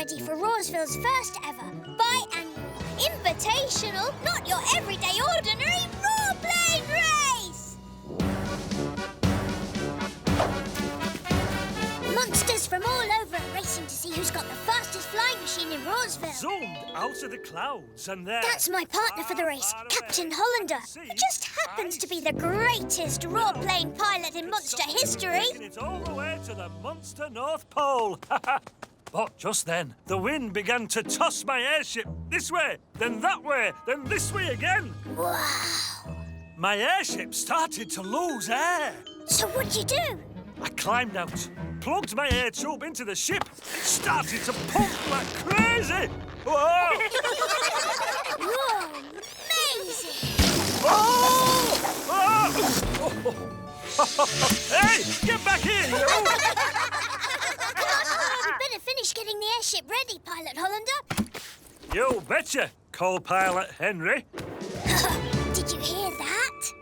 ready for Roarsville's first ever biannual, invitational, not your everyday ordinary role-playing race! Monsters from all over are racing to see who's got the fastest flying machine in Roarsville. Zoomed out of the clouds and there... That's my partner for the race, Captain Hollander. He just happens to be the greatest role-playing pilot in monster history. It's all the way to the Monster North Pole. But just then, the wind began to toss my airship this way, then that way, then this way again. Wow. My airship started to lose air. So what'd you do? I climbed out, plugged my air tube into the ship, and started to pump like crazy. Whoa! Whoa, amazing! Oh! Oh! Hey, get back here, you! We'd better finish getting the airship ready, Pilot Hollander. You betcha, co-pilot Henry. Did you hear that?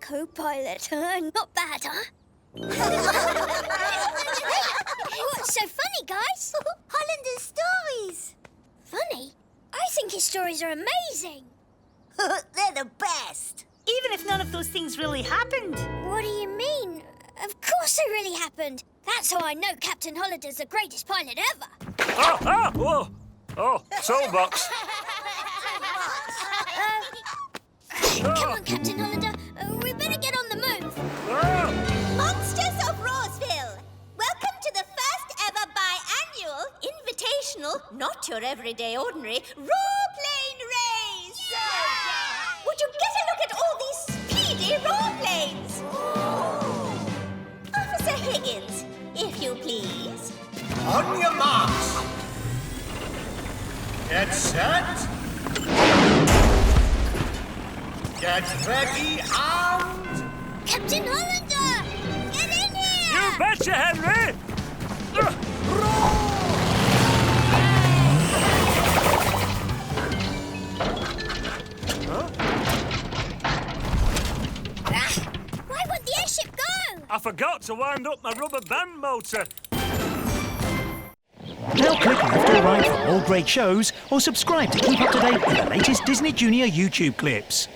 Co-pilot, not bad, huh? What's so funny, guys? Hollander's stories. Funny? I think his stories are amazing. They're the best. Even if none of those things really happened. What do you mean? Of course they really happened. That's how I know Captain Hollander's the greatest pilot ever. Whoa! Oh, toolbox. Come on, Captain Hollander. We better get on the move. Monsters of Roarsville, welcome to the first ever biannual, invitational, not your everyday ordinary, role-playing race! Would you get a look at all these speedy role-planes? Officer Higgins, if you please. On your marks. Get set. Get ready and... Captain Hollander! Get in here! You betcha, Henry! Why won't the airship go? I forgot to wind up my rubber band motor. Now click left or right for more great shows, or subscribe to keep up to date with the latest Disney Junior YouTube clips.